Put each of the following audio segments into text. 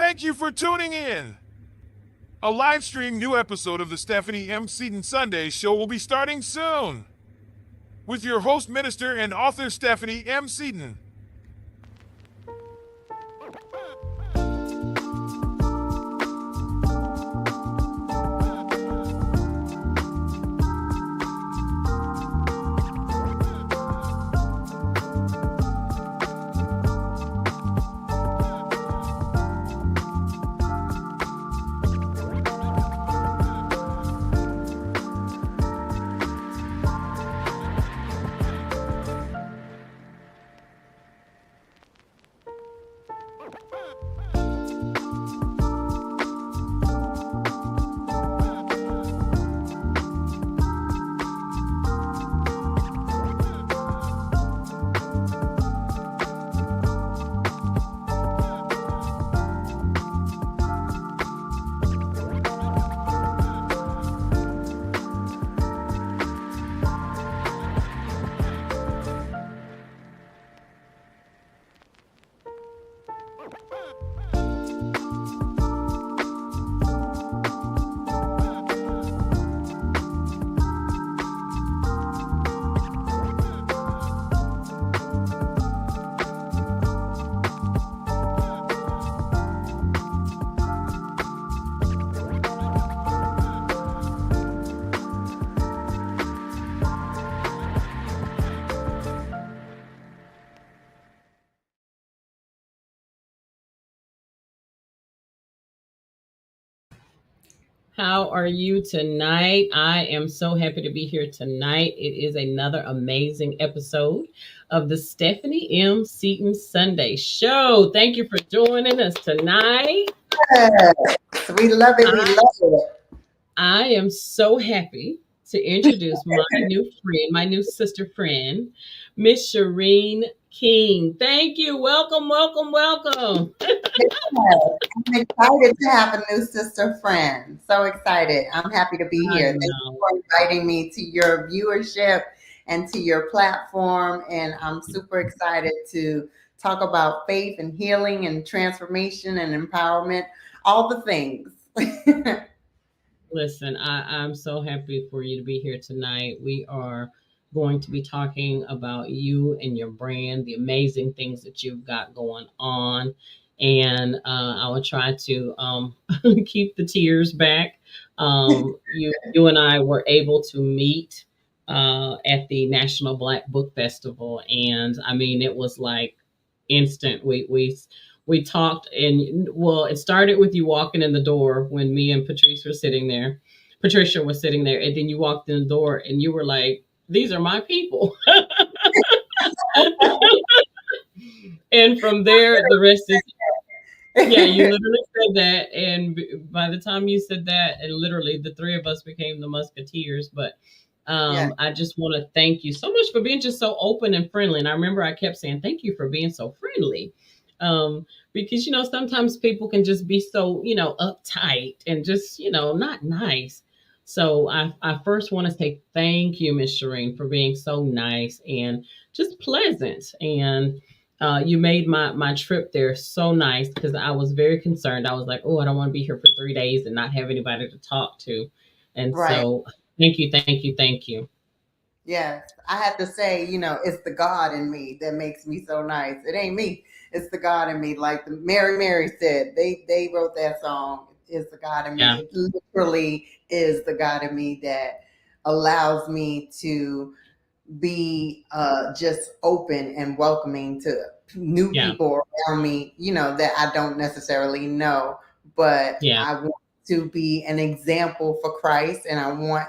Thank you for tuning in. A live stream new episode of the Stephanie M. Seaton Sunday Show will be starting soon with your host, minister, and author Stephanie M. Seaton. How are you tonight? I am so happy to be here tonight. It is another amazing episode of the Stephanie M. Seaton Sunday Show. Thank you for joining us tonight. Yes, we love it. We I, love it. I am so happy to introduce my new friend, my new sister friend, Miss Shareen King. Thank you. Welcome, welcome, welcome. Yes, I'm excited to have a new sister friend. So excited. I'm happy to be I here. Thank you know. for inviting me to your viewership and to your platform. And I'm super excited to talk about faith and healing and transformation and empowerment, all the things. Listen, I'm so happy for you to be here tonight. We are going to be talking about you and your brand, the amazing things that you've got going on. And I will try to keep the tears back. You and I were able to meet at the National Black Book Festival. And I mean, it was like instant. We talked, and well, it started with you walking in the door when me and Patrice were sitting there. Patricia was sitting there, and then you walked in the door, and you were like, "These are my people." And from there, the rest is yeah. You literally said that, and by the time you said that, and literally the three of us became the Musketeers. But Yeah. I just want to thank you so much for being just so open and friendly. And I remember I kept saying, "Thank you for being so friendly." Because sometimes people can just be so uptight and just not nice. So I first want to say thank you, Miss Shereen, for being so nice and just pleasant. And you made my trip there so nice because I was very concerned. I was like, oh, I don't want to be here for 3 days and not have anybody to talk to. And Right. so thank you, thank you, thank you. Yes, I have to say, it's the God in me that makes me so nice. It ain't me. It's the God in me. Like the Mary said, they wrote that song. It's the God in me. Yeah, It literally is the God in me that allows me to be just open and welcoming to new yeah, people around me, that I don't necessarily know, but yeah, I want to be an example for Christ and I want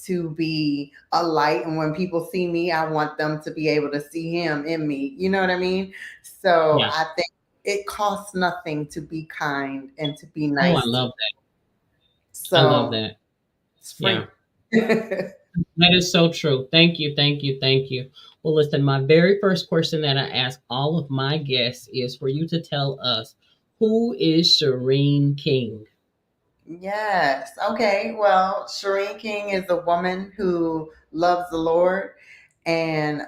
to be a light. And when people see me, I want them to be able to see him in me. You know what I mean? So yeah. I think it costs nothing to be kind and to be Oh, I nice to. love that. I love So that. it's Yeah. free. That is so true. Thank you, thank you, thank you. Well, listen, my very first question that I ask all of my guests is for you to tell us, who is Shareen King? Yes. Okay. Well, Shareen King is a woman who loves the Lord, and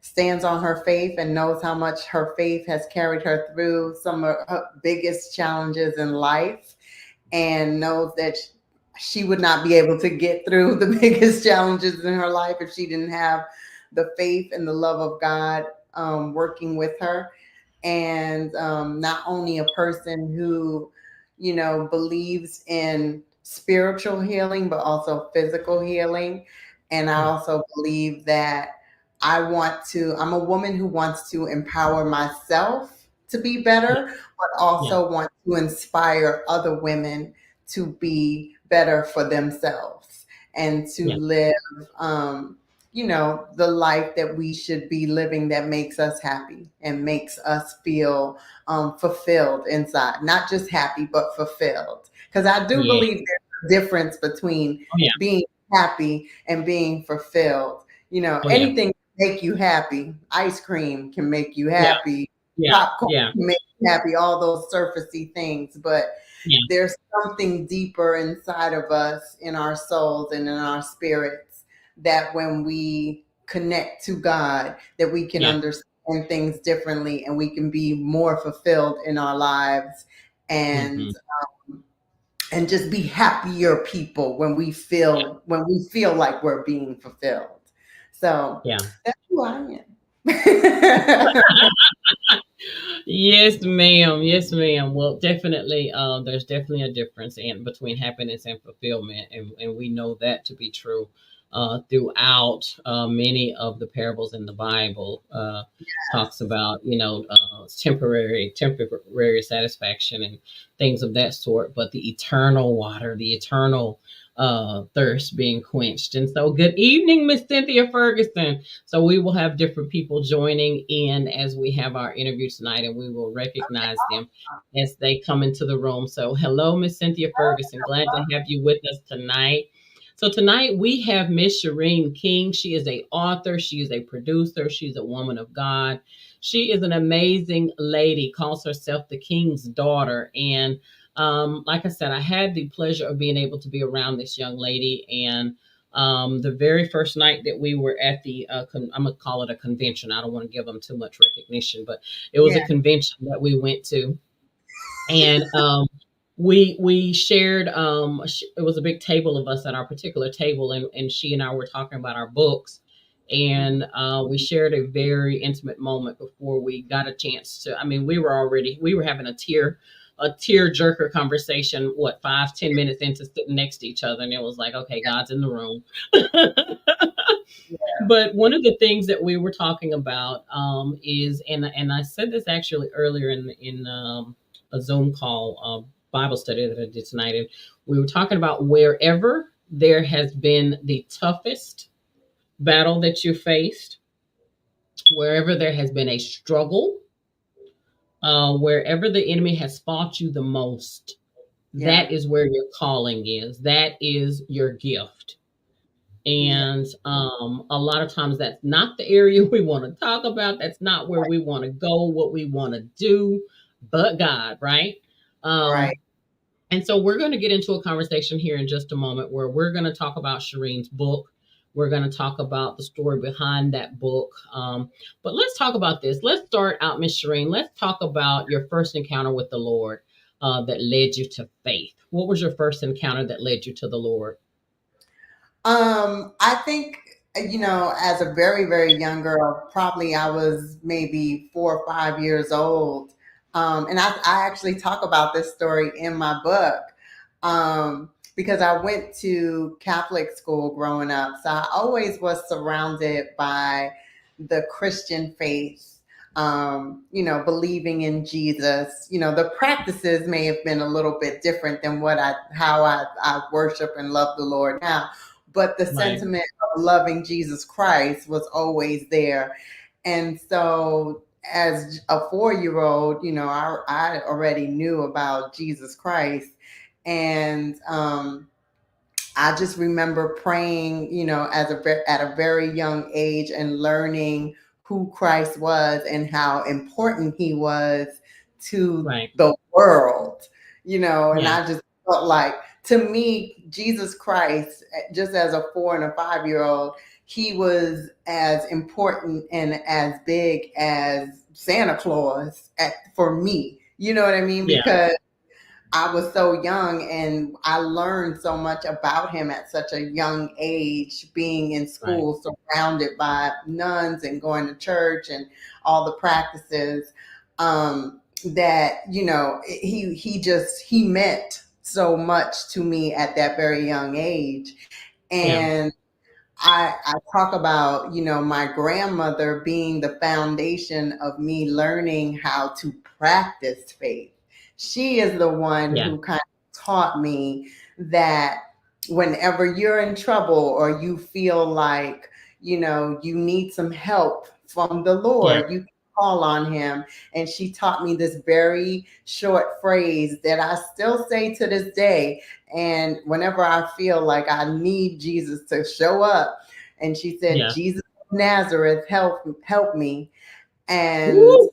stands on her faith and knows how much her faith has carried her through some of her biggest challenges in life, and knows that she would not be able to get through the biggest challenges in her life if she didn't have the faith and the love of God working with her. And not only a person who, believes in spiritual healing, but also physical healing. And I Yeah. also believe that I'm a woman who wants to empower myself to be Yeah. better, but Yeah. also want to inspire other women to be better for themselves and to Yeah. live, the life that we should be living, that makes us happy and makes us feel fulfilled inside. Not just happy, but fulfilled. Because I do Yeah. believe there's a difference between Oh yeah. being happy and being fulfilled. Oh yeah. Anything can make you happy. Ice cream can make you Yeah. happy. Yeah. Popcorn Yeah. can make you happy. All those surfacey things, but Yeah. there's something deeper inside of us, in our souls and in our spirits, that when we connect to God, that we can Yeah. understand things differently, and we can be more fulfilled in our lives, and Hmm. and just be happier people when we Yeah. feel like we're being fulfilled. So Yeah. that's who I am. Yes, ma'am. Yes, ma'am. Well, definitely, there's definitely a difference in between happiness and fulfillment, and we know that to be true throughout many of the parables in the Bible. Talks about temporary satisfaction and things of that sort, but the eternal water, the eternal thirst being quenched. And so, good evening, Miss Cynthia Ferguson. So we will have different people joining in as we have our interview tonight, and we will recognize them as they come into the room. So, hello, Miss Cynthia Ferguson. Glad to have you with us tonight. So tonight we have Miss Shareen King. She is a author. She is a producer. She's a woman of God. She is an amazing lady. Calls herself the King's daughter. And like I said, I had the pleasure of being able to be around this young lady. And the very first night that we were at the, I'm going to call it a convention. I don't want to give them too much recognition, but it was a Yeah, convention that we went to. And we shared, it was a big table of us at our particular table, and she and I were talking about our books. And we shared a very intimate moment before we got a chance to, I mean, we were having a tear jerker conversation, what, 5-10 minutes into sitting next to each other, and it was like, okay, God's in the room. But one of the things that we were talking about is, and I said this actually earlier in a Zoom call, Bible study that I did tonight, and we were talking about wherever there has been the toughest battle that you faced, wherever there has been a struggle, wherever the enemy has fought you the most, yeah, that is where your calling is. That is your gift. yeah. And a lot of times that's not the area we want to talk about. That's not where we want to go, what we want to do, but God, right? Um, Right. and so we're going to get into a conversation here in just a moment where we're going to talk about Shareen's book. We're going to talk about the story behind that book. But let's talk about this. Let's start out, Miss Shareen. Let's talk about your first encounter with the Lord that led you to faith. What was your first encounter that led you to the Lord? I think, as a very, very young girl, probably I was maybe 4 or 5 years old. And I actually talk about this story in my book, because I went to Catholic school growing up. So I always was surrounded by the Christian faith. Believing in Jesus. The practices may have been a little bit different than how I worship and love the Lord now, but the Right. sentiment of loving Jesus Christ was always there. And so, as a 4 year old, I already knew about Jesus Christ. And I just remember praying, at a very young age, and learning who Christ was and how important he was to Right. the world, and Yeah. I just felt like, to me, Jesus Christ, just as a 4 and a 5 year old, he was as important and as big as Santa Claus for me. You know what I mean? Yeah. Because I was so young and I learned so much about him at such a young age, being in Right. school, surrounded by nuns and going to church and all the practices. That he meant so much to me at that very young age. Yeah. And I talk about, my grandmother being the foundation of me learning how to practice faith. She is the one Yeah. who kind of taught me that whenever you're in trouble or you feel like, you need some help from the Yeah. Lord, you can call on him. And she taught me this very short phrase that I still say to this day. And whenever I feel like I need Jesus to show up, and she said, Yeah. Jesus of Nazareth, help me. And Woo!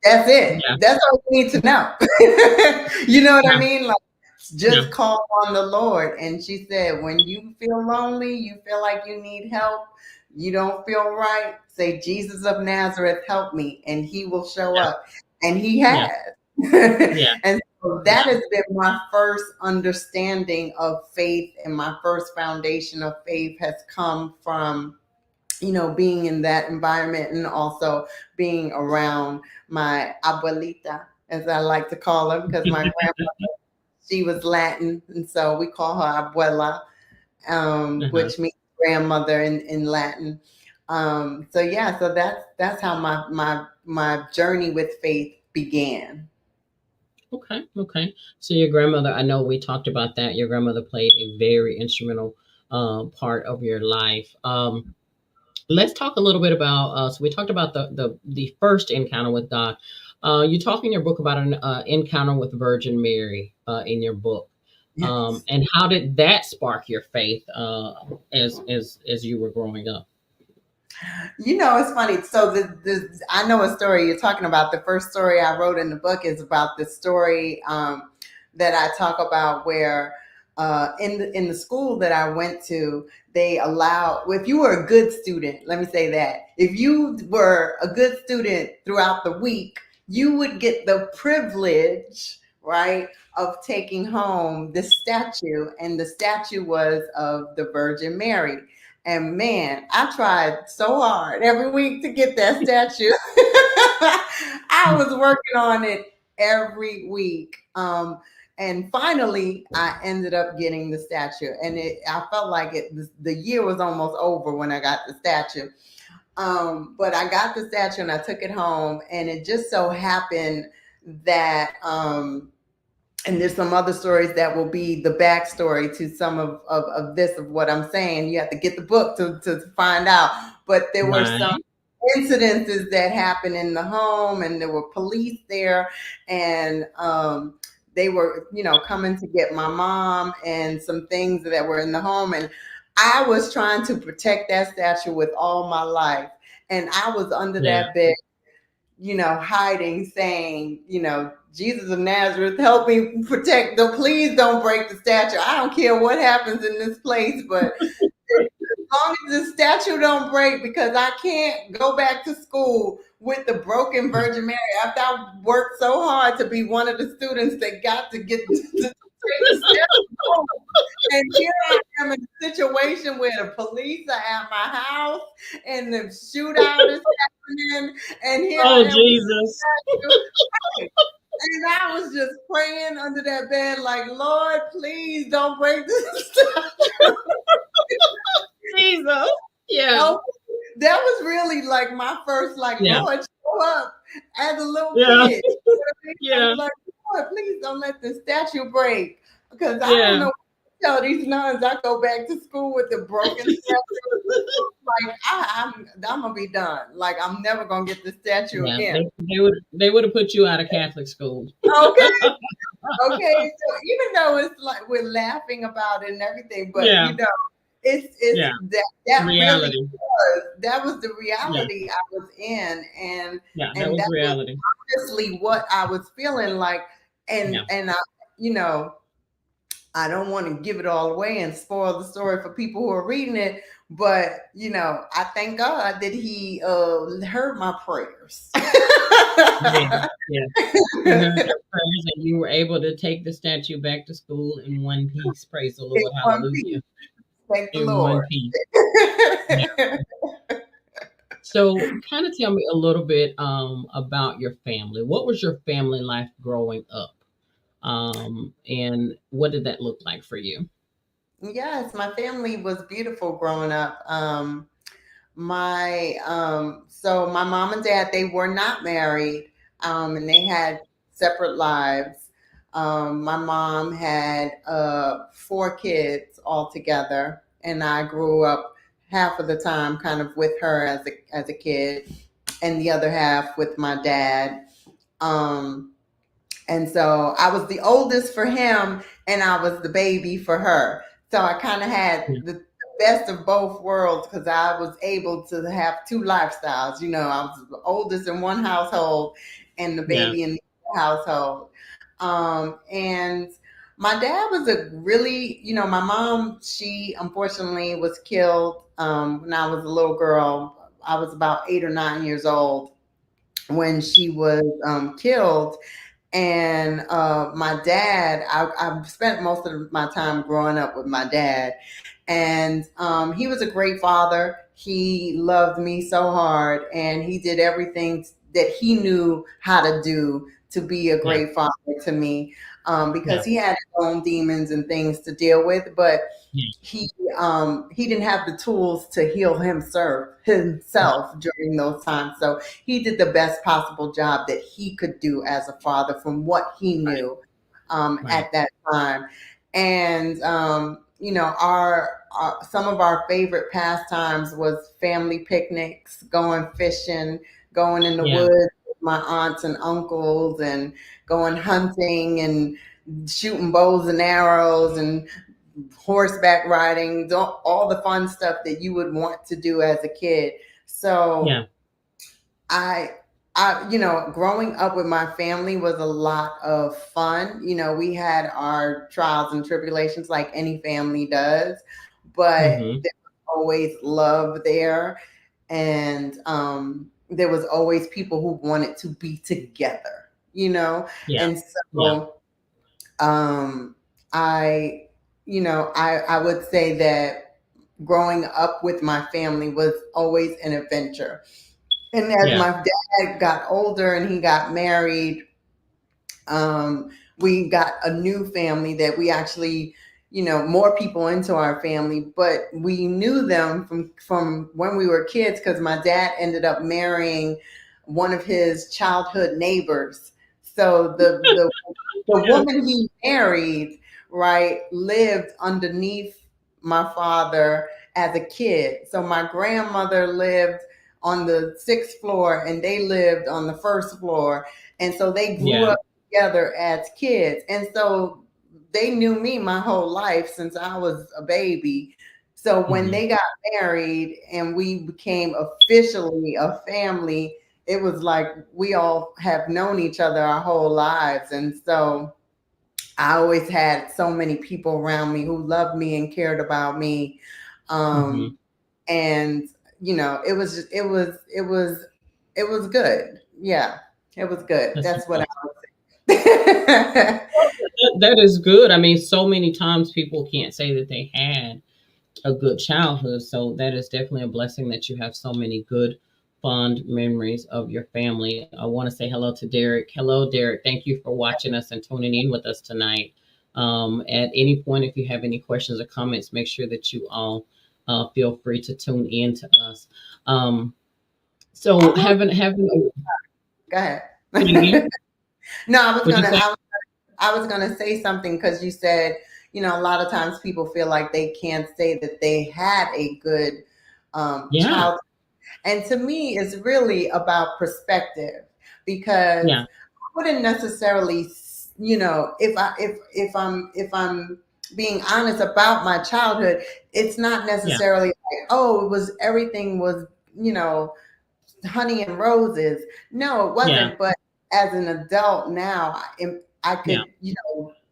that's it. Yeah. That's all you need to know. You know what I Yeah. mean? Like, Yeah. just call on the Lord. And she said, when you feel lonely, you feel like you need help, you don't feel right, say, Jesus of Nazareth, help me, and he will show Yeah. up. And he Yeah. has. Yeah. And so Yeah. that has been my first understanding of faith, and my first foundation of faith has come from, being in that environment, and also being around my abuelita, as I like to call her, because my grandma, she was Latin, and so we call her abuela, Uh-huh. which means grandmother in Latin. So yeah, so that's how my journey with faith began. Okay. Okay. So your grandmother, I know we talked about that. Your grandmother played a very instrumental part of your life. Let's talk a little bit about. So we talked about the first encounter with God. You talk in your book about an encounter with Virgin Mary in your book. Yes. And how did that spark your faith as you were growing up? It's funny. So I know a story you're talking about. The first story I wrote in the book is about the story that I talk about, where in the school that I went to, they allow, if you were a good student, let me say that, if you were a good student throughout the week, you would get the privilege, right, of taking home the statue, and the statue was of the Virgin Mary. And man, I tried so hard every week to get that statue. I was working on it every week. And finally, I ended up getting the statue. And I felt like the year was almost over when I got the statue. But I got the statue and I took it home. And it just so happened that and there's some other stories that will be the backstory to some of this, of what I'm saying. You have to get the book to find out. But there were some Right. incidences that happened in the home, and there were police there, and they were, coming to get my mom, and some things that were in the home. And I was trying to protect that statue with all my life. And I was under Yeah. that bed, hiding, saying, Jesus of Nazareth, help me protect please don't break the statue. I don't care what happens in this place, but as long as the statue don't break, because I can't go back to school with the broken Virgin Mary after I worked so hard to be one of the students that got to get to take the statue home. And here I am in a situation where the police are at my house and the shootout is happening, and here I Oh am with Jesus. the statue. And I was just praying under that bed, like, Lord, please don't break this statue. Jesus. Yeah. Oh, that was really like my first, like, Yeah. Lord, show up, as a little Yeah. kid. You know what I mean? I Yeah. was like, Lord, please don't let the statue break, because I don't Yeah. know what to tell these nuns. I go back to school with the broken statue. Like, I'm gonna be done. Like, I'm never gonna get the statue Yeah. again. They would have put you out of Catholic school. Okay, okay. So even though it's like we're laughing about it and everything, but Yeah. it's Yeah. that really Reality. that was the Yeah. reality I was in, and Yeah. That and was that was reality. honestly what I was feeling like. and Yeah. and I, you know I don't want to give it all away and spoil the story for people who are reading it, but I thank God that He heard my prayers. Yeah, yeah. He heard your prayers and you were able to take the statue back to school in one piece. Praise the In Lord. one piece, Hallelujah. thank the In one Lord. piece. Yeah. So, kind of tell me a little bit about your family. What was your family life growing up? And what did that look like for you? Yes, my family was beautiful growing up. My so my mom and dad, they were not married, and they had separate lives. My mom had four kids altogether, and I grew up half of the time kind of with her as a kid, and the other half with my dad. Um, and so I was the oldest for him, and I was the baby for her. So I kind of had Yeah, the best of both worlds because I was able to have two lifestyles. I was the oldest in one household and the yeah, baby in the other household. And my dad was a really, my mom, she unfortunately was killed when I was a little girl. I was about 8 or 9 years old when she was killed. And my dad, I spent most of my time growing up with my dad, and he was a great father. He loved me so hard, and he did everything that he knew how to do to be a yeah, great father to me, yeah, because he had his own demons and things to deal with. But yeah, he he didn't have the tools to heal yeah. himself during those times. So he did the best possible job that he could do as a father from what he Right, knew right. at that time. And our some of our favorite pastimes was family picnics, going fishing, going in the Yeah, woods with my aunts and uncles, and going hunting and shooting bows and arrows and horseback riding, all the fun stuff that you would want to do as a kid. So yeah, I growing up with my family was a lot of fun. We had our trials and tribulations like any family does, but mm-hmm. there was always love there, and there was always people who wanted to be together. Yeah, And yeah, so um, I, I would say that growing up with my family was always an adventure. And as yeah, my dad got older and he got married, we got a new family that we actually, more people into our family, but we knew them from when we were kids because my dad ended up marrying one of his childhood neighbors. So the yeah, woman he married, right, lived underneath my father as a kid. So my grandmother lived on the sixth floor and they lived on the first floor. And so they grew yeah, up together as kids. And so they knew me my whole life since I was a baby. So when mm-hmm. they got married and we became officially a family, it was like we all have known each other our whole lives. And so I always had so many people around me who loved me and cared about me. Mm-hmm. Um, and it was good. Yeah, it was good. That's That's what awesome. I would say. That is good. I mean, so many times people can't say that they had a good childhood. So that is definitely a blessing that you have so many good, fond memories of your family. I want to say hello to Derek. Hello, Derek. Thank you for watching us and tuning in with us tonight. At any point, if you have any questions or comments, make sure that you all feel free to tune in to us. Um, so I want. having Go ahead. say it again. No, I was Would you gonna. say? I was gonna say something because you said, a lot of times people feel like they can't say that they had a good Yeah, child. And to me, it's really about perspective because yeah, I wouldn't necessarily, if I'm being honest about my childhood, it's not yeah, necessarily like, oh, it was everything was, you know, honey and roses. No, it yeah, wasn't. But as an adult now, I yeah, could,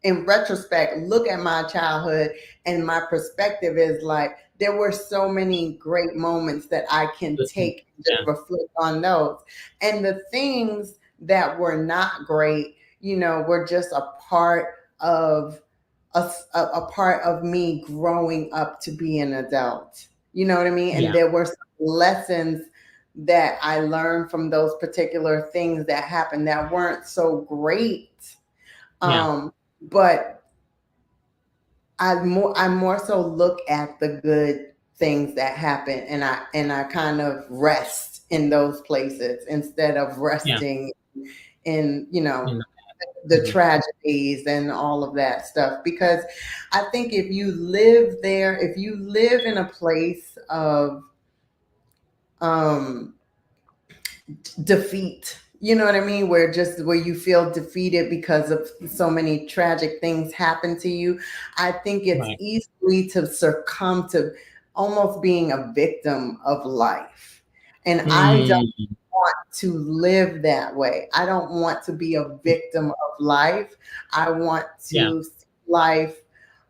in retrospect look at my childhood, and my perspective is like there were so many great moments that I can Good thing. take and just Yeah. reflect on those. And the things that were not great, were just a part of a part of me growing up to be an adult. You know what I mean? And Yeah. there were some lessons that I learned from those particular things that happened that weren't so great. Yeah. But I more so look at the good things that happen, and I kind of rest in those places instead of Yeah. resting in You know. the Mhm. tragedies and all of that stuff. Because I think if you live there, if you live in a place of um defeat, you know what I mean, where you feel defeated because of so many tragic things happen to you, I think it's Right. easy to succumb to almost being a victim of life. And I don't Mm. want to live that way. I don't want to be a victim of life. I want Yeah. to see life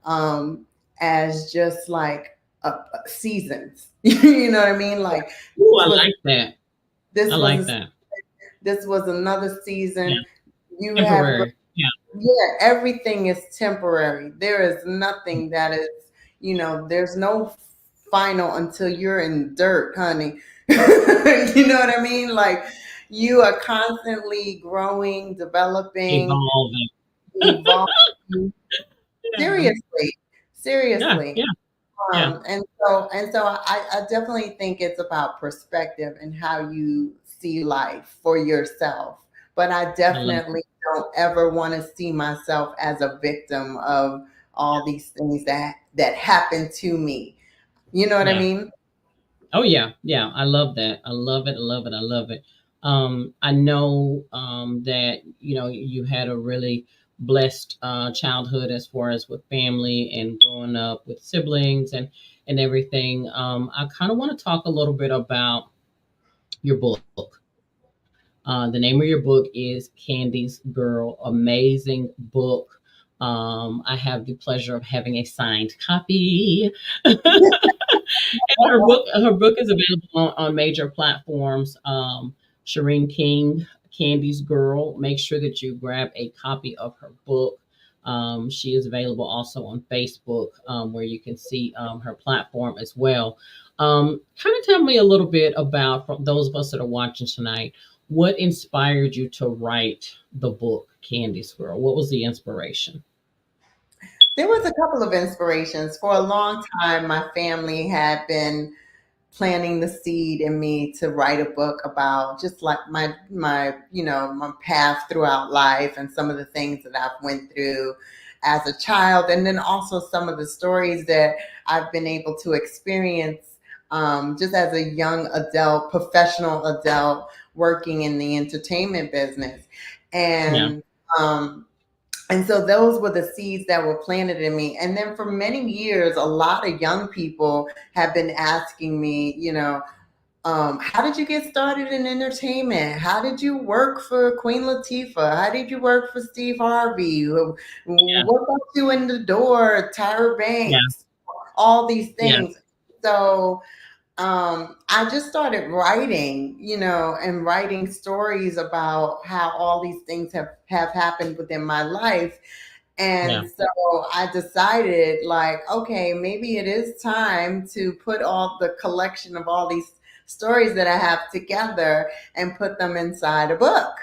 um, as just like seasons. You know what I mean? Like Ooh, this I was like that. I this was like a that. this was another Yeah. season. You have, Temporary. Yeah. yeah, everything is temporary. There is nothing that is, there's no final until you're in dirt, honey. You know what I mean? Like you are constantly growing, developing, Evolving. evolving. Yeah. Seriously, Yeah. seriously. Yeah. Yeah. And so I definitely think it's about perspective and how you see life for yourself. But I I love it. definitely don't ever want to see myself as a victim of all these things that happen to me. You know what I Yeah. mean? Oh yeah, yeah. I love that. I love it. I love it. I love it. I know that you had a really blessed childhood as far as with family and growing up with siblings and everything. I kind of want to talk a little bit about your book. The name of your book is Candy's Girl. Amazing book. I have the pleasure of having a signed copy. Her book is available on major platforms. Shareen King, Candy's Girl. Make sure that you grab a copy of her book. She is available also on Facebook, where you can see her platform as well. Kind of tell me a little bit about, for those of us that are watching tonight, what inspired you to write the book Candy's Girl? What was the inspiration? There was a couple of inspirations. For a long time, my family had been planting the seed in me to write a book about just like my path throughout life and some of the things that I've went through as a child, and then also some of the stories that I've been able to experience just as a young adult, professional adult working in the entertainment business. Yeah, And and so those were the seeds that were planted in me. And then for many years, a lot of young people have been asking me, how did you get started in entertainment? How did you work for Queen Latifah? How did you work for Steve Harvey? yeah, What got you in the door? Tyra yeah, Banks, all these yeah, things. So I just started writing, and writing stories about how all these things have happened within my life. yeah, And so I decided, like, okay, maybe it is time to put all the collection of all these stories that I have together and put them inside a book.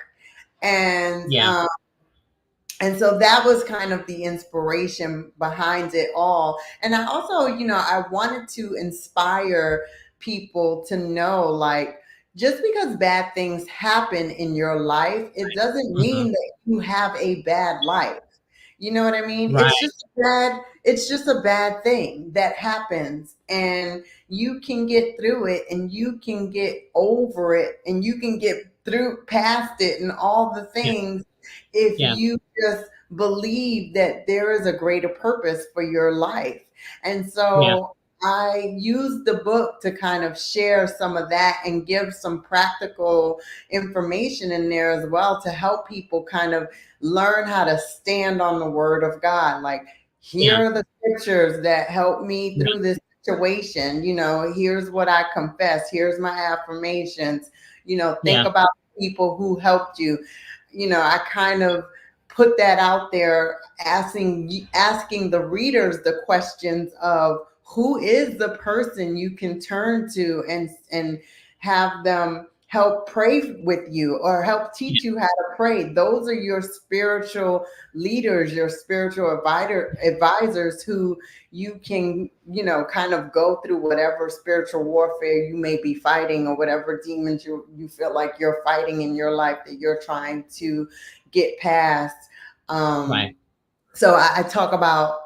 And yeah. and so that was kind of the inspiration behind it all. And I also, I wanted to inspire people to know, like, just because bad things happen in your life, it doesn't Hmm. mean that you have a bad life. You know what I mean? Right. It's just a bad thing that happens, and you can get through it, and you can get over it, and you can get through past it and all the Yeah, things if yeah, you just believe that there is a greater purpose for your life. And yeah, so I used the book to kind of share some of that and give some practical information in there as well to help people kind of learn how to stand on the word of God. Like, here Yeah. are the scriptures that help me Yeah. through this situation. Here's what I confess. Here's my affirmations. Think Yeah. about people who helped you. I kind of put that out there, asking the readers the questions of who is the person you can turn to and have them help pray with you or help teach you how to pray. Those are your spiritual leaders, your spiritual advisors who you can, kind of go through whatever spiritual warfare you may be fighting or whatever demons you feel like you're fighting in your life that you're trying to get past. um, Right. so I talk about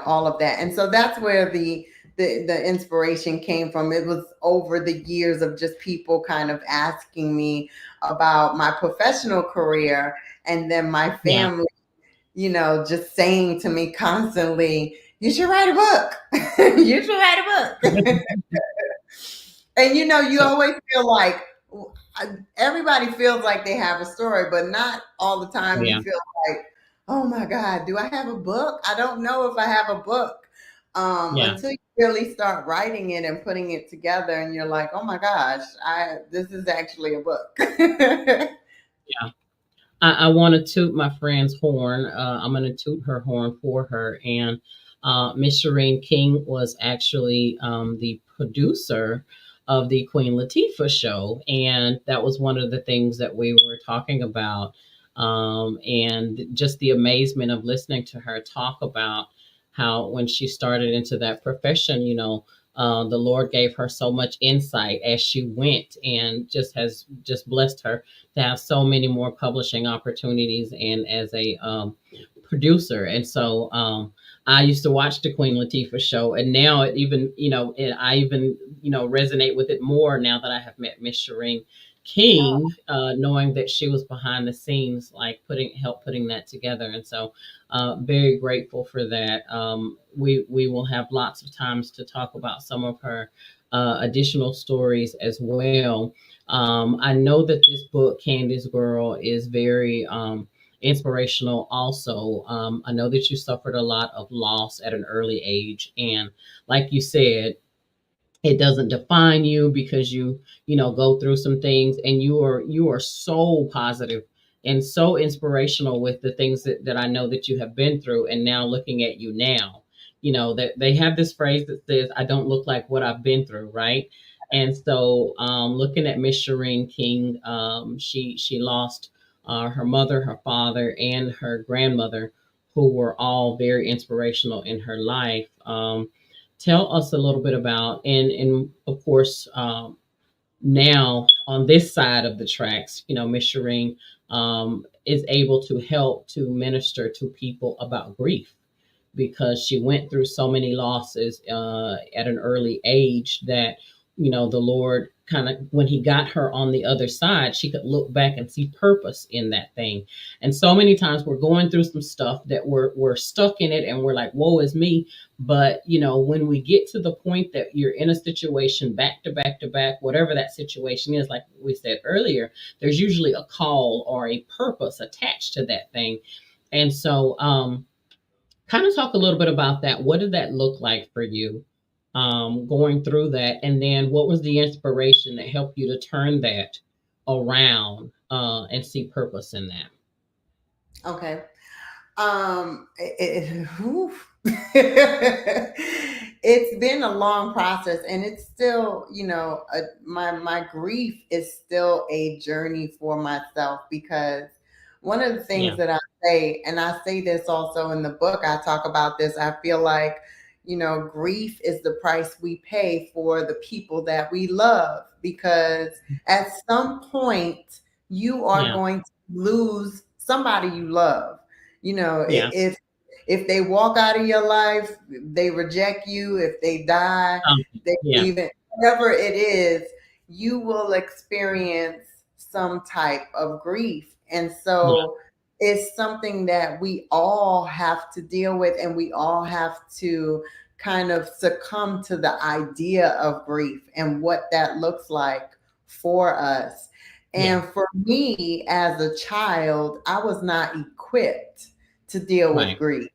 all of that, and so that's where the inspiration came from. It was over the years of just people kind of asking me about my professional career, and then my Yeah. family, just saying to me constantly, "You should write a book. You should write a book." And you So always feel like everybody feels like they have a story, but not all the time. You yeah. feel like, oh my God, do I have a book? I don't know if I have a book. Yeah. Until you really start writing it and putting it together, and you're like, oh my gosh, this is actually a book. Yeah. I want to toot my friend's horn. I'm going to toot her horn for her. And Miss Shareen King was actually the producer of the Queen Latifah show. And that was one of the things that we were talking about. And just the amazement of listening to her talk about how when she started into that profession, the Lord gave her so much insight as she went and just has just blessed her to have so many more publishing opportunities and as a producer. And so I used to watch the Queen Latifah show, and now it even, and I even, resonate with it more now that I have met Miss Shareen Oh, King, knowing that she was behind the scenes, like help putting that together. And so, very grateful for that. We will have lots of times to talk about some of her additional stories as well. I know that this book, Candy's Girl, is very inspirational also. I know that you suffered a lot of loss at an early age. And like you said, it doesn't define you because you go through some things, and you are so positive and so inspirational with the things that I know that you have been through. And now looking at you now, that they have this phrase that says, I don't look like what I've been through, right? And so looking at Miss Shareen King, she lost her mother, her father, and her grandmother, who were all very inspirational in her life. Tell us a little bit about, and of course, now on this side of the tracks, Miss Shireen is able to help to minister to people about grief, because she went through so many losses at an early age that the Lord kind of, when he got her on the other side, she could look back and see purpose in that thing. And so many times we're going through some stuff that we're stuck in it, and we're like, woe is me. But when we get to the point that you're in a situation back to back to back, whatever that situation is, like we said earlier, there's usually a call or a purpose attached to that thing. And so kind of talk a little bit about that. What did that look like for you, going through that? And then what was the inspiration that helped you to turn that around and see purpose in that? okay. Oof. It's been a long process, and it's still, my grief is still a journey for myself, because one of the things Yeah, that I say, and I say this also in the book, I talk about this. I feel like, grief is the price we pay for the people that we love, because at some point you are yeah, going to lose somebody you love. yeah, If they walk out of your life, they reject you, if they die, they yeah, leave it, whatever it is, you will experience some type of grief. And yeah, so it's something that we all have to deal with, and we all have to kind of succumb to the idea of grief and what that looks like for us. Yeah. And for me as a child, I was not equipped to deal with Right. grief.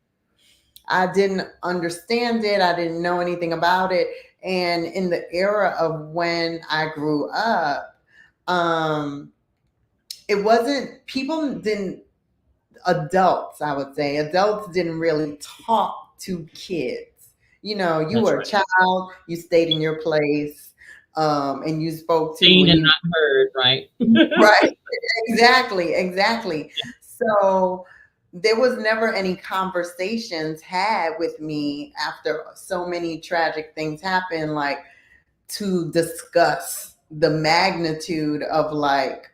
I didn't understand it, I didn't know anything about it. And in the era of when I grew up, um, it wasn't, people didn't, adults, I would say, adults didn't really talk to kids. You know, you That's were a right. child, you stayed in your place, and you spoke to Seen when and you, not heard, right? right, exactly, exactly. So there was never any conversations had with me after so many tragic things happen, like to discuss the magnitude of like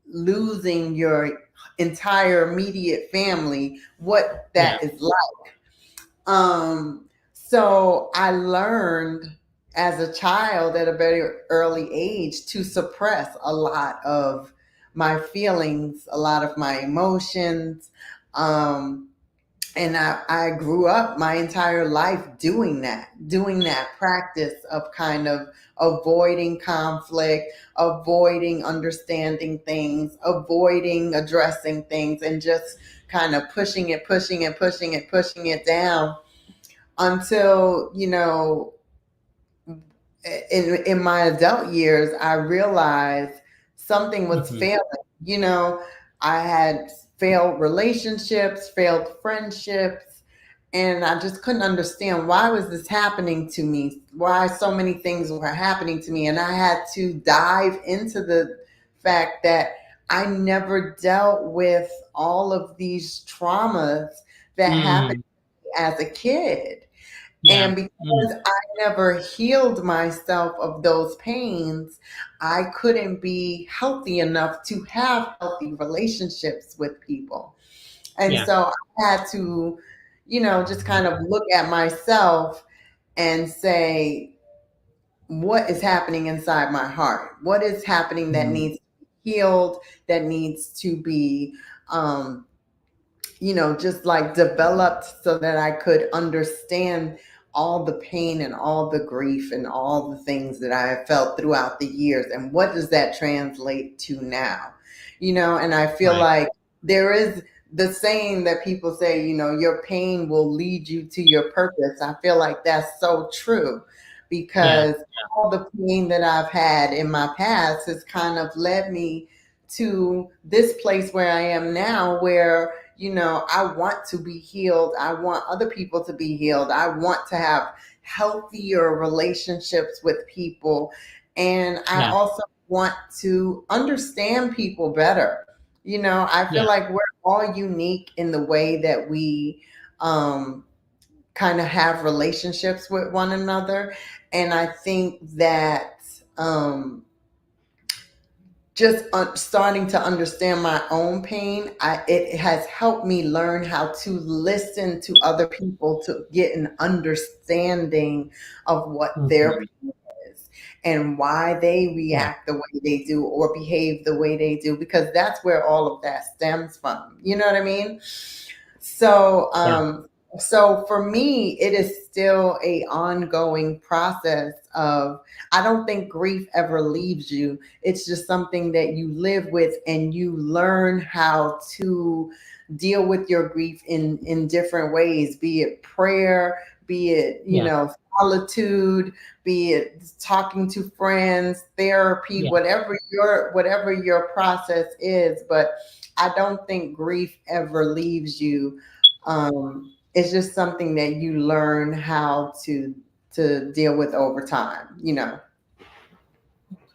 losing your entire immediate family, what Yeah. that is like. So I learned as a child at a very early age to suppress a lot of my feelings, a lot of my emotions. Um, and I grew up my entire life doing that practice of kind of avoiding conflict, avoiding understanding things, avoiding addressing things, and just kind of pushing it down until, you know, in my adult years, I realized something was Hmm. failing. You know, I had failed relationships, failed friendships, and I just couldn't understand why was this happening to me? Why so many things were happening to me, and I had to dive into the fact that I never dealt with all of these traumas that happened Mm. as a kid. Yeah. And Mm. because I never healed myself of those pains, I couldn't be healthy enough to have healthy relationships with people. And Yeah. so I had to, you know, just kind of look at myself and say, what is happening inside my heart? What is happening that Mm. needs to be healed, that needs to be, um, you know, just like developed so that I could understand all the pain and all the grief and all the things that I have felt throughout the years. And what does that translate to now? You know, and I feel Right. like there is the saying that people say, you know, your pain will lead you to your purpose. I feel like that's so true Yeah. because all the pain that I've had in my past has kind of led me to this place where I am now, where, you know, I want to be healed. I want other people to be healed. I want to have healthier relationships with people. And I Yeah. also want to understand people better. You know, I feel Yeah. like we're all unique in the way that we um, kind of have relationships with one another. And I think that just starting to understand my own pain, it has helped me learn how to listen to other people to get an understanding of what their Hmm. pain is and why they Yeah. react the way they do or behave the way they do, because that's where all of that stems from. You know what I mean? So, Yeah. so for me, it is still a ongoing process of, I don't think grief ever leaves you. It's just something that you live with and you learn how to deal with your grief in different ways, be it prayer, be it, you Yeah. know, solitude, be it talking to friends, therapy, Yeah. whatever your process is. But I don't think grief ever leaves you. It's just something that you learn how to deal with over time. You know,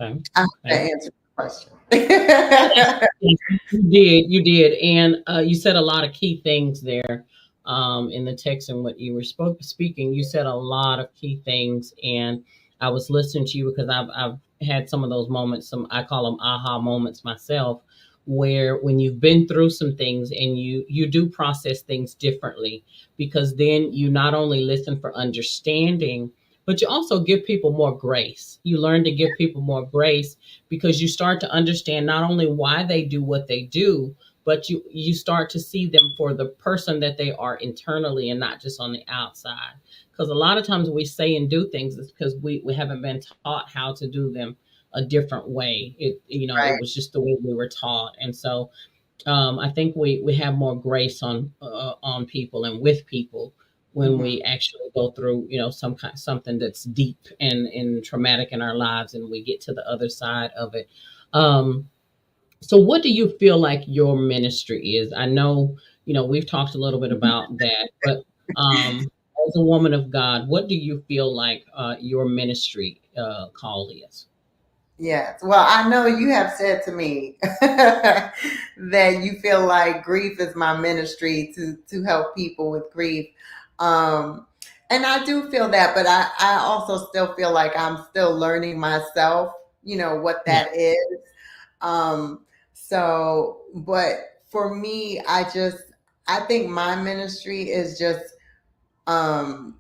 Okay. I hope that Okay. answers the question. Yes, yes, you did, you did, and you said a lot of key things there in the text and what you were speaking. You said a lot of key things, and I was listening to you because I've had some of those moments. Some I call them aha moments myself, where when you've been through some things and you do process things differently, because then you not only listen for understanding, but you also give people more grace. You learn to give people more grace because you start to understand not only why they do what they do, but you start to see them for the person that they are internally and not just on the outside. Because a lot of times we say and do things is because we haven't been taught how to do them a different way. It Right. was just the way we were taught. And so I think we have more grace on people and with people when Hmm. we actually go through something that's deep and traumatic in our lives, and we get to the other side of it. Um, so what do you feel like your ministry is? I know we've talked a little bit about that, but as a woman of God, what do you feel like your ministry call is? Yes. Well, I know you have said to me that you feel like grief is my ministry to help people with grief. Um, and I do feel that, but I also still feel like I'm still learning myself, what Yeah, that is. Um, but for me, I think my ministry is just um,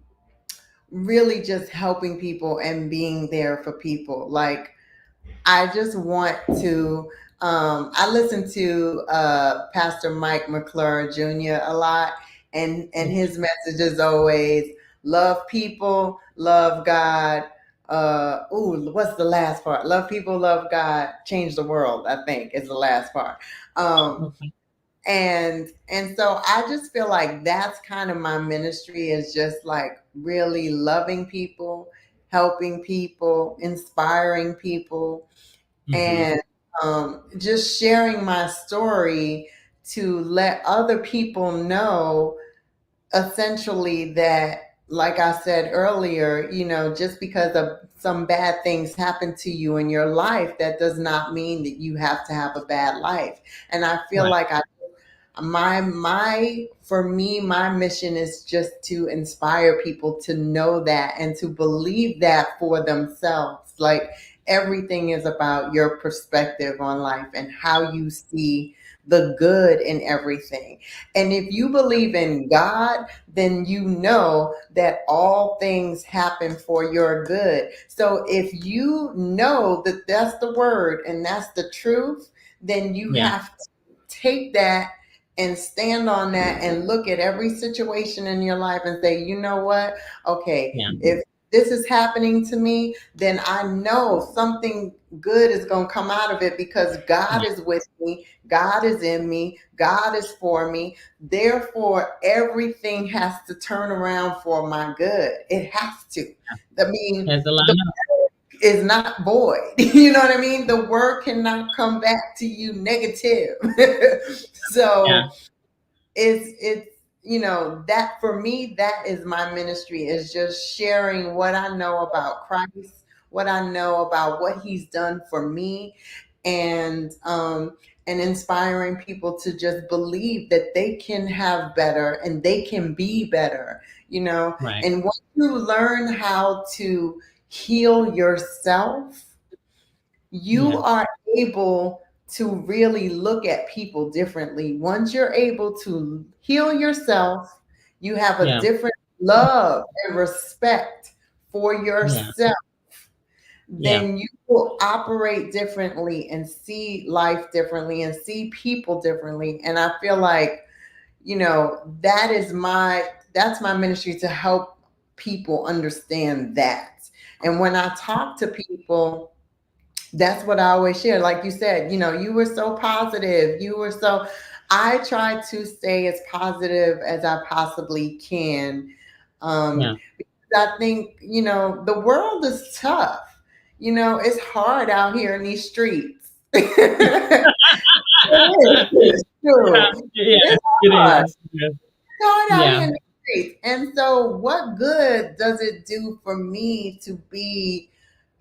really just helping people and being there for people. Like, I just want to. I listen to Pastor Mike McClure Jr. a lot, and yeah. his message is always love people, love God. What's the last part? Love people, love God, change the world. I think is the last part. Um, Okay. and so I just feel like that's kind of my ministry, is just like really loving people, helping people, inspiring people, Hmm. and just sharing my story to let other people know, essentially, that, like I said earlier, just because of some bad things happen to you in your life, that does not mean that you have to have a bad life. And I feel Right. like my for me, my mission is just to inspire people to know that and to believe that for themselves. Like, everything is about your perspective on life and how you see the good in everything. And if you believe in God, then you know that all things happen for your good. So if you know that that's the word and that's the truth, then you Yeah. have to take that and stand on that and look at every situation in your life and say, you know what? Okay, Yeah. if this is happening to me, then I know something good is going to come out of it, because God Yeah. is with me, God is in me, God is for me. Therefore, everything has to turn around for my good. It has to. I mean, Has a the line up. is not void. You know what I mean? The word cannot come back to you negative. Yeah. So it's that for me, that is my ministry, is just sharing what I know about Christ, what I know about what he's done for me, and inspiring people to just believe that they can have better and they can be better. Right. And once you learn how to heal yourself, you Yeah. are able to really look at people differently. Once you're able to heal yourself, you have a Yeah. different love and respect for Yeah. yourself. Yeah. Then you will operate differently and see life differently and see people differently. And I feel like, that's my ministry, to help people understand that. And when I talk to people, that's what I always share. Like you said, you were so positive. I try to stay as positive as I possibly can. Yeah. I think, the world is tough. It's hard out here in these streets. It is. It's true. Yeah. It's It hard. is. Yeah. It's hard out here Yeah. in the streets. And so, what good does it do for me to be,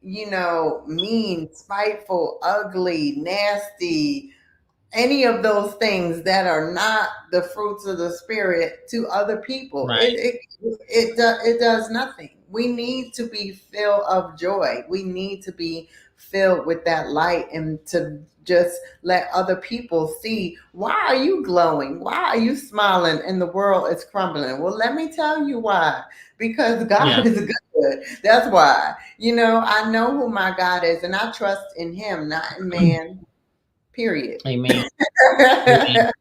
mean, spiteful, ugly, nasty, any of those things that are not the fruits of the spirit to other people? Right. It does nothing. We need to be filled of joy. We need to be filled with that light, and to just let other people see, why are you glowing, why are you smiling and the world is crumbling? Well, let me tell you why. Because Yeah. God is good. That's why. I know who my God is, and I trust in him, not in man. Period. Amen. Amen.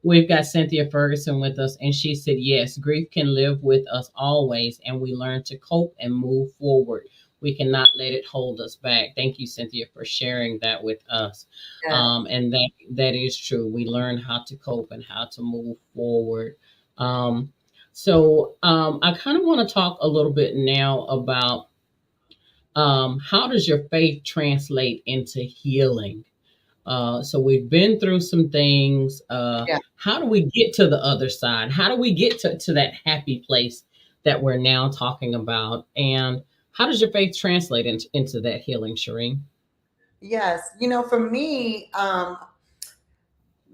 We've got Cynthia Ferguson with us, and she said, yes, grief can live with us always, and we learn to cope and move forward. We cannot let it hold us back. Thank you, Cynthia, for sharing that with us. Yeah. And that is true. We learn how to cope and how to move forward. Um, I kind of want to talk a little bit now about how does your faith translate into healing? So we've been through some things. Yeah. How do we get to the other side? How do we get to that happy place that we're now talking about? And how does your faith translate into that healing, Shareen? Yes. For me,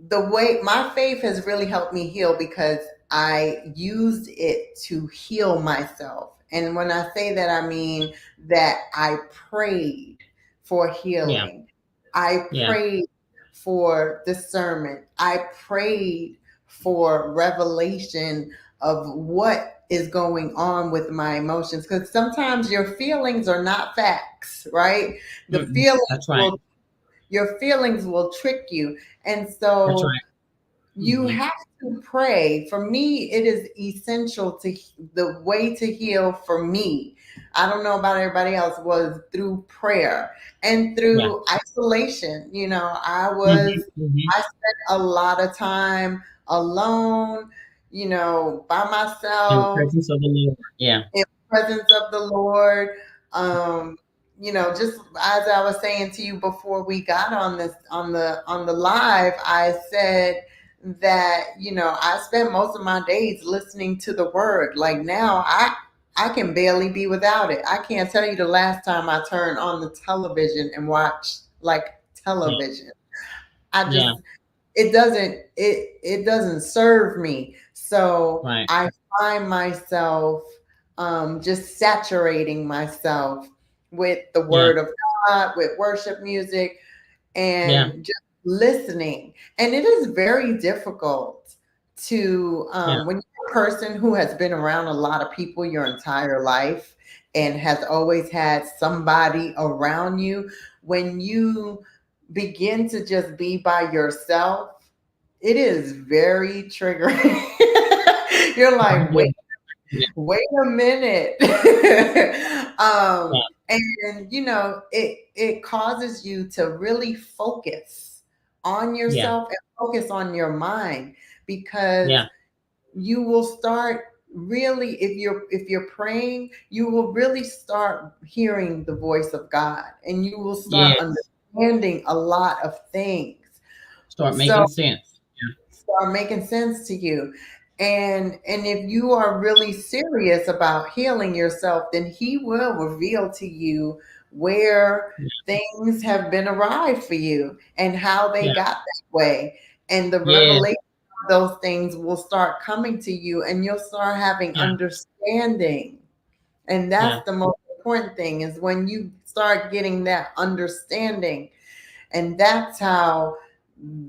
the way my faith has really helped me heal because I used it to heal myself. And when I say that, I mean that I prayed for Yeah, healing. I yeah, prayed for discernment. I prayed for revelation of what is going on with my emotions. Because sometimes your feelings are not facts, right? The mm-mm. feelings That's right. will Your feelings will trick you. And That's so right. you Hmm. have to pray. For me, it is essential to the way to heal for me. I don't know about everybody else, was through prayer and Yeah. through isolation. Hmm. Hmm. I spent a lot of time alone, by In the myself, presence of the Lord. Yeah. in presence of the Lord. Um, just as I was saying to you before we got on this on the live, I said that I spend most of my days listening to the word. Like now, I can barely be without it. I can't tell you the last time I turned on the television and watched like Yeah. television. I just Yeah. it doesn't serve me. So Right. I find myself just saturating myself with the Yeah. word of God, with worship music, Yeah. and just listening. And it is very difficult to Yeah. when you're a person who has been around a lot of people your entire life and has always had somebody around you, when you begin to just be by yourself, it is very triggering. You're like, Yeah. wait a minute. Yeah. And it causes you to really focus on Yeah. yourself and focus on your mind, because Yeah. you will start really, if you're praying, you will really start hearing the voice of God, and you will start Yes. understanding a lot of things. Start So making sense. start making sense to you. And if you are really serious about healing yourself, then he will reveal to you where Yeah. things have been awry for you and how they Yeah. got that way. And the Yeah. revelation of those things will start coming to you, and you'll start having Yeah. understanding. And Yeah. that's the most important thing, is when you start getting that understanding. And that's how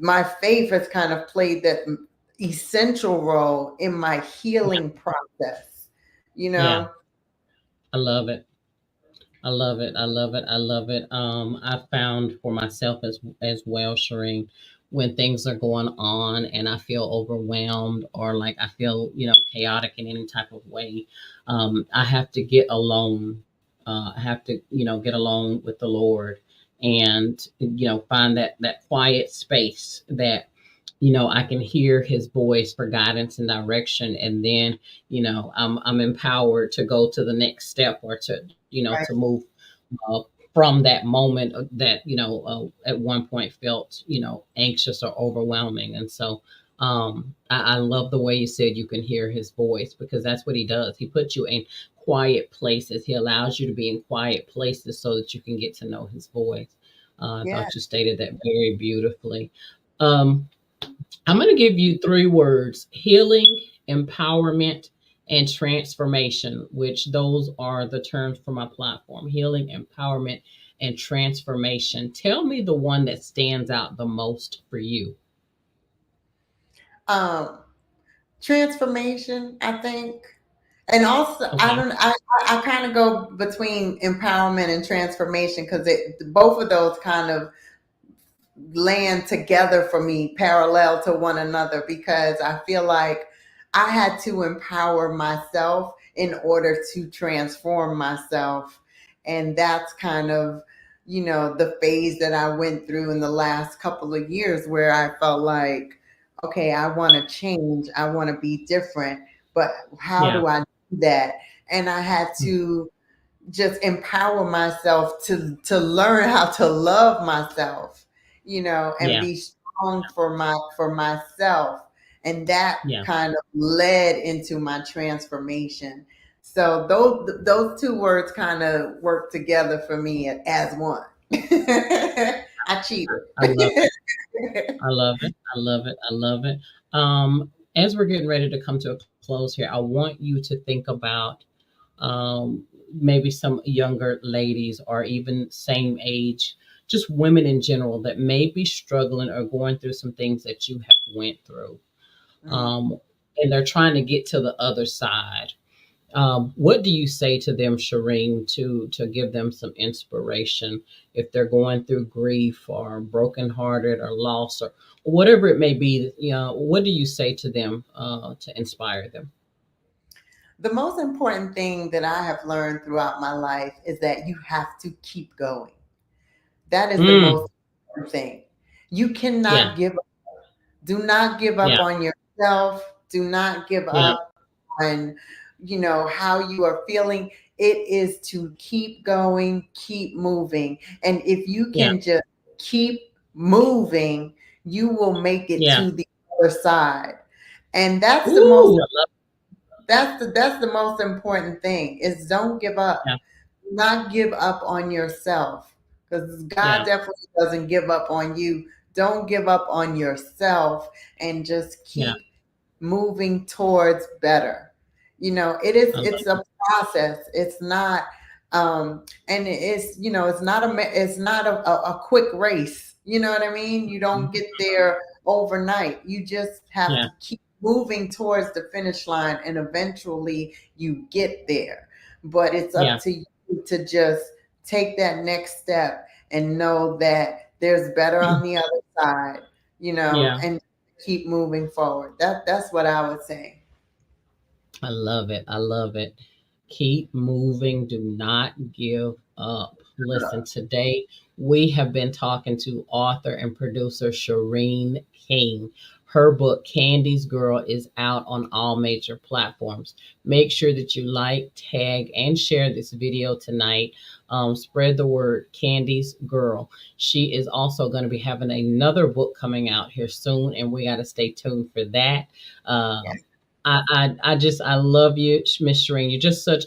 my faith has kind of played that essential role in my Yeah. healing process, you Yeah. know? I love it. I love it. I love it. I love it. I found for myself as well, Shereen, when things are going on and I feel overwhelmed or like I feel, chaotic in any type of way, I have to get alone. I have to, get alone with the Lord and, find that quiet space that I can hear his voice for guidance and direction. And then, I'm empowered to go to the next step or to, Right. to move uh, from that moment that, at one point felt, anxious or overwhelming. And so I love the way you said you can hear his voice, because that's what he does. He puts you in quiet places. He allows you to be in quiet places so that you can get to know his voice. I Yeah. thought you stated that very beautifully. Um, I'm going to give you three words: healing, empowerment, and transformation, which those are the terms for my platform: healing, empowerment, and transformation. Tell me the one that stands out the most for you. Um, Transformation, I think. And also, I Okay. don't, I kind of go between empowerment and transformation, because both of those kind of land together for me parallel to one another, because I feel like I had to empower myself in order to transform myself. And that's kind of, the phase that I went through in the last couple of years, where I felt like, okay, I want to change, I want to be different, but how Yeah. do I do that? And I had to just empower myself to learn how to love myself, and Yeah. be strong for myself. And that Yeah. kind of led into my transformation. So those two words kind of work together for me as one. I cheated. I love it. I love it. I love it. I love it. As we're getting ready to come to a close here, I want you to think about maybe some younger ladies or even same age, just women in general that may be struggling or going through some things that you have went through. Mm. Um, and they're trying to get to the other side. What do you say to them, Shareen, to give them some inspiration if they're going through grief or brokenhearted or loss or whatever it may be? What do you say to them to inspire them? The most important thing that I have learned throughout my life is that you have to keep going. That is the Mm, most important thing. You yeah, cannot give up. Do not give up yeah, on yourself. Do not give yeah, up on, how you are feeling. It is to keep going, keep moving. And if you yeah, can just keep moving, you will make it yeah. to the other side. And Ooh, I love that's the most important thing, is don't give up. yeah, Not give up on yourself, because God yeah, definitely doesn't give up on you. Don't give up on yourself, and just yeah. keep moving towards better. It is I love it's a process. It's not and it's not a quick race. You know what I mean? You it. don't get there overnight. You just have Yeah, to keep moving towards the finish line, and eventually you get there. But it's up yeah, to you to just take that next step and know that there's better on the other side, yeah. and keep moving forward. That's what I would say. I love it. I love it. Keep moving. Do not give up. Listen, today we have been talking to author and producer Shareen King. Her book, Candy's Girl, is out on all major platforms. Make sure that you like, tag, and share this video tonight. Spread the word, Candy's Girl. She is also going to be having another book coming out here soon, and we got to stay tuned for that. Yes. I love you, Miss Shereen. You're just such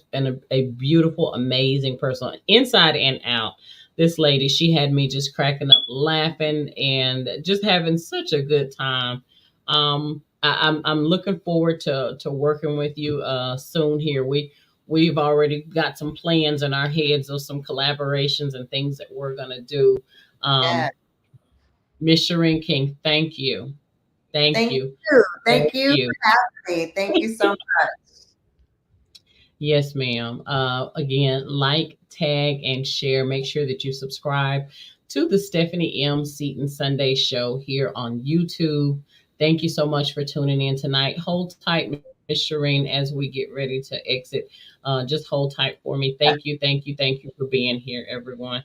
a beautiful, amazing person, inside and out. This lady, she had me just cracking up, laughing, and just having such a good time. I'm looking forward to working with you soon. Here, we've already got some plans in our heads of some collaborations and things that we're gonna do. Yes. Um, Miss Shereen King, thank you, thank Thank you, you. thank Thank you you. for having me. Thank you so much. Yes, ma'am. Again, like, tag, and share. Make sure that you subscribe to the Stephanie M. Seaton Sunday Show here on YouTube. Thank you so much for tuning in tonight. Hold tight, Miss Shireen, as we get ready to exit. Just hold tight for me. Thank you, thank you, thank you for being here, everyone.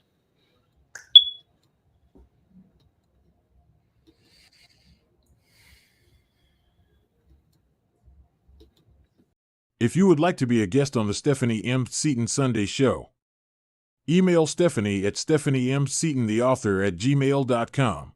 If you would like to be a guest on the Stephanie M. Seaton Sunday Show, email Stephanie at stephaniemseatontheauthor@gmail.com.